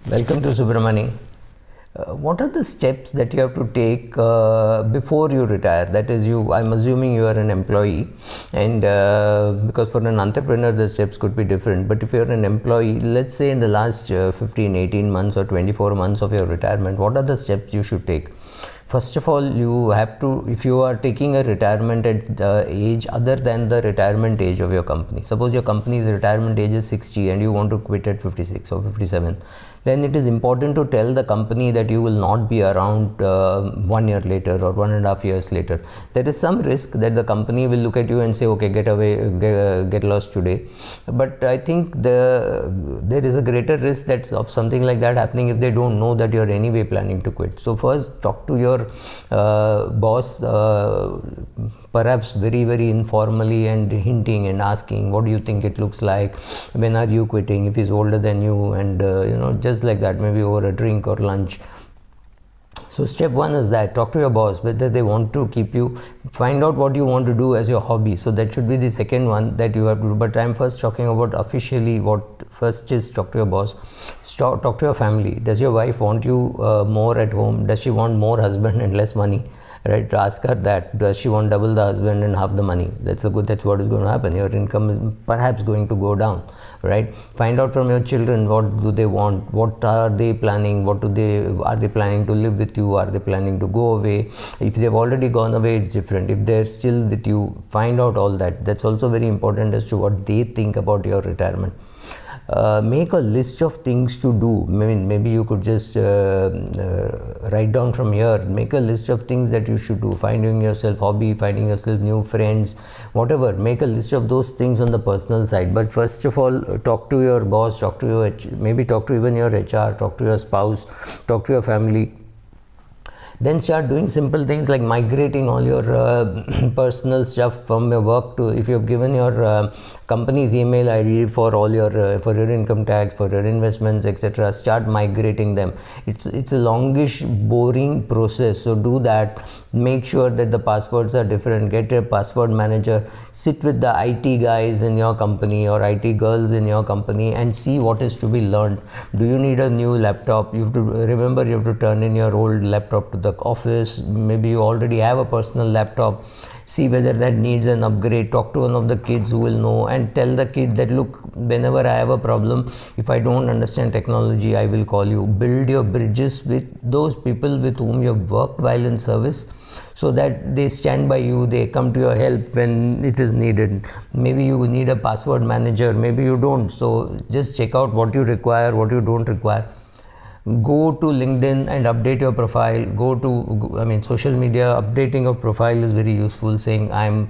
Welcome to Subramani. What are the steps that you have to take before you retire? That is, I'm assuming you are an employee, and because for an entrepreneur the steps could be different. But if you're an employee, let's say in the last 15, 18 months or 24 months of your retirement, what are the steps you should take? First of all, you have to, if you are taking a retirement at the age other than the retirement age of your company, suppose your company's retirement age is 60 and you want to quit at 56 or 57, then it is important to tell the company that you will not be around 1 year later or 1.5 years later. There is some risk that the company will look at you and say, okay, get away, get lost today. But I think there is a greater risk that's of something like that happening if they don't know that you're anyway planning to quit. So first, talk to your boss, perhaps very, very informally, and hinting and asking, what do you think it looks like? When are you quitting? If he's older than you, and just like that, maybe over a drink or lunch. So step one is that, talk to your boss whether they want to keep you, find out what you want to do as your hobby. So that should be the second one that you have to do. But I'm first talking about officially. What first is talk to your boss, talk to your family. Does your wife want you more at home? Does she want more husband and less money? Right, ask her that. Does she want double the husband and half the money? That's what is going to happen. Your income is perhaps going to go down, right? Find out from your children, what do they want, what are they planning, are they planning to live with you, are they planning to go away? If they've already gone away, it's different. If they're still with you, find out all that. That's also very important as to what they think about your retirement. Make a list of things to do. Maybe you could just write down from here. Make a list of things that you should do. Finding yourself hobby, finding yourself new friends, whatever. Make a list of those things on the personal side. But first of all, talk to your boss, talk to even your HR, talk to your spouse, talk to your family. Then start doing simple things like migrating all your personal stuff from your work to, if you've given your company's email ID for all your for your income tax, for your investments, etc., start migrating them. It's a longish, boring process. So do that. Make sure that the passwords are different. Get a password manager. Sit with the IT guys in your company or IT girls in your company and see what is to be learned. Do you need a new laptop? You have to remember, you have to turn in your old laptop to the office. Maybe you already have a personal laptop. See whether that needs an upgrade. Talk to one of the kids who will know, and tell the kid that, look, whenever I have a problem, if I don't understand technology, I will call you. Build your bridges with those people with whom you have worked while in service, so that they stand by you, they come to your help when it is needed. Maybe you need a password manager, maybe you don't. So just check out what you require, what you don't require. Go to LinkedIn and update your profile. Go to, social media, updating of profile is very useful, saying I'm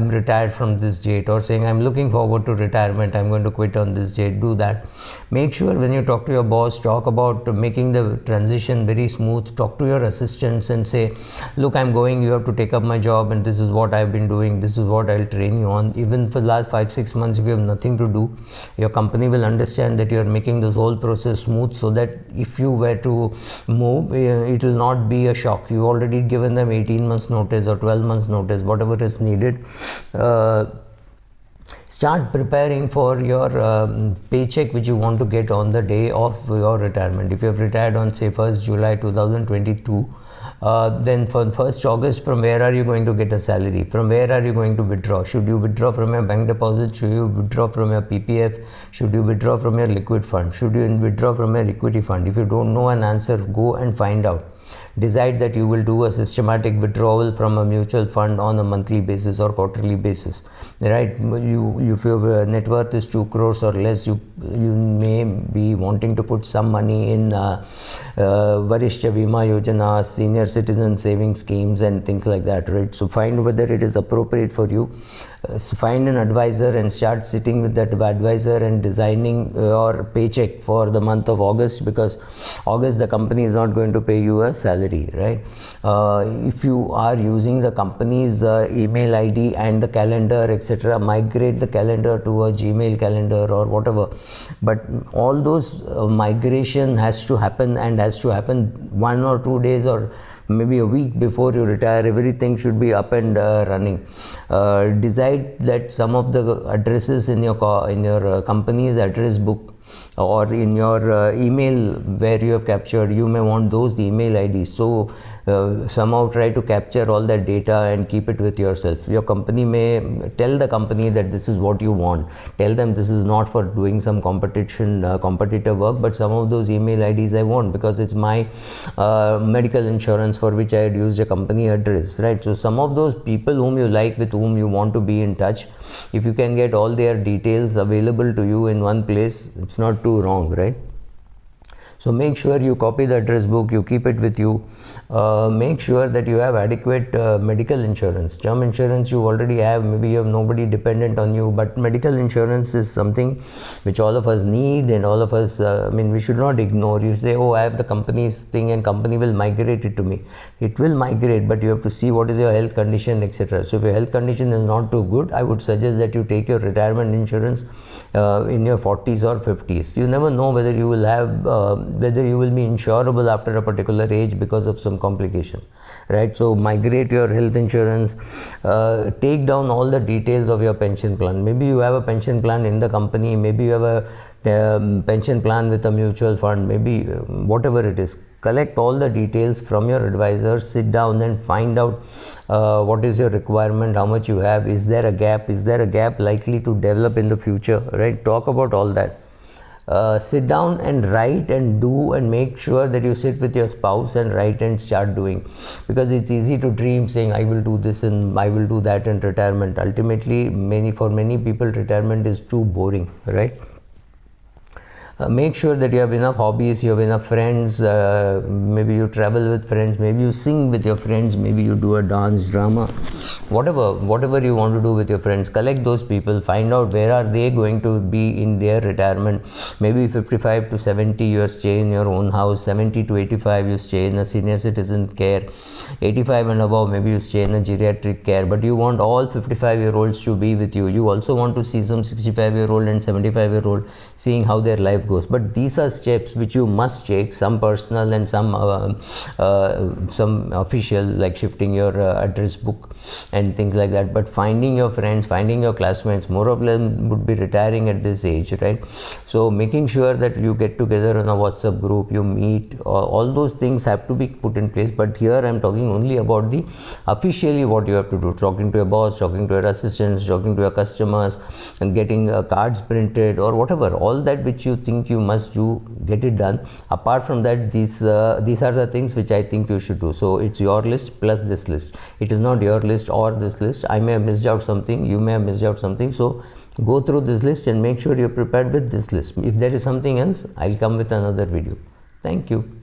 retired from this date, or saying I'm looking forward to retirement, I'm going to quit on this date. Do that. Make sure when you talk to your boss, talk about making the transition very smooth. Talk to your assistants and say, look, I'm going, you have to take up my job, and this is what I've been doing, this is what I'll train you on. Even for the last 5-6 months, if you have nothing to do, your company will understand that you're making this whole process smooth, so that if you were to move, it will not be a shock. You already given them 18 months notice or 12 months notice, whatever is needed. Start preparing for your paycheck which you want to get on the day of your retirement. If you have retired on, say, 1st July 2022, then for 1st August, from where are you going to get a salary? From where are you going to withdraw? Should you withdraw from your bank deposit? Should you withdraw from your PPF? Should you withdraw from your liquid fund? Should you withdraw from your equity fund? If you don't know an answer, go and find out. Decide that you will do a systematic withdrawal from a mutual fund on a monthly basis or quarterly basis, right? If your net worth is 2 crores or less, you may be wanting to put some money in Varishta Bima Yojana, senior citizen saving schemes and things like that, right? So find whether it is appropriate for you. Find an advisor and start sitting with that advisor and designing your paycheck for the month of August, because August the company is not going to pay you a salary, right? If you are using the company's email ID and the calendar, etc., migrate the calendar to a Gmail calendar or whatever. But all those migration has to happen, and has to happen 1 or 2 days or maybe a week before you retire. Everything should be up and running. Decide that some of the addresses in your company's address book or in your email where you have captured, you may want those email IDs. So somehow try to capture all that data and keep it with yourself. Your company may tell the company that this is what you want. Tell them this is not for doing some competitive work, but some of those email IDs I want because it's my medical insurance for which I had used a company address, right? So some of those people whom you like, with whom you want to be in touch, if you can get all their details available to you in one place, it's not too wrong, right? So make sure you copy the address book, you keep it with you. Make sure that you have adequate medical insurance. Term insurance you already have, maybe you have nobody dependent on you, but medical insurance is something which all of us need, and all of us, we should not ignore. You say, oh, I have the company's thing and company will migrate it to me. It will migrate, but you have to see what is your health condition, etc. So if your health condition is not too good, I would suggest that you take your retirement insurance in your 40s or 50s. You never know whether you will have whether you will be insurable after a particular age because of some complications, right? So migrate your health insurance, take down all the details of your pension plan. Maybe you have a pension plan in the company, maybe you have a pension plan with a mutual fund, maybe whatever it is. Collect all the details from your advisor, sit down and find out what is your requirement, how much you have, is there a gap likely to develop in the future, right? Talk about all that. Sit down and write and do, and make sure that you sit with your spouse and write and start doing, because it's easy to dream saying I will do this and I will do that in retirement. Ultimately, for many people retirement is too boring, right? Make sure that you have enough hobbies, you have enough friends, maybe you travel with friends, maybe you sing with your friends, maybe you do a dance, drama, whatever you want to do with your friends. Collect those people, find out where are they going to be in their retirement. Maybe 55 to 70 you stay in your own house, 70 to 85 you stay in a senior citizen care, 85 and above maybe you stay in a geriatric care, but you want all 55-year-olds to be with you. You also want to see some 65-year-old and 75-year-old seeing how their life goes. But these are steps which you must take, some personal and some official, like shifting your address book and things like that. But finding your friends, finding your classmates, more of them would be retiring at this age, right? So making sure that you get together on a WhatsApp group, you meet, all those things have to be put in place. But here I'm talking only about the officially what you have to do, talking to your boss, talking to your assistants, talking to your customers, and getting cards printed or whatever, all that which you think you must do, get it done. Apart from that, these are the things which I think you should do. So it's your list plus this list. It is not your list or this list. I may have missed out something, you may have missed out something. So go through this list and make sure you're prepared with this list. If there is something else, I'll come with another video. Thank you.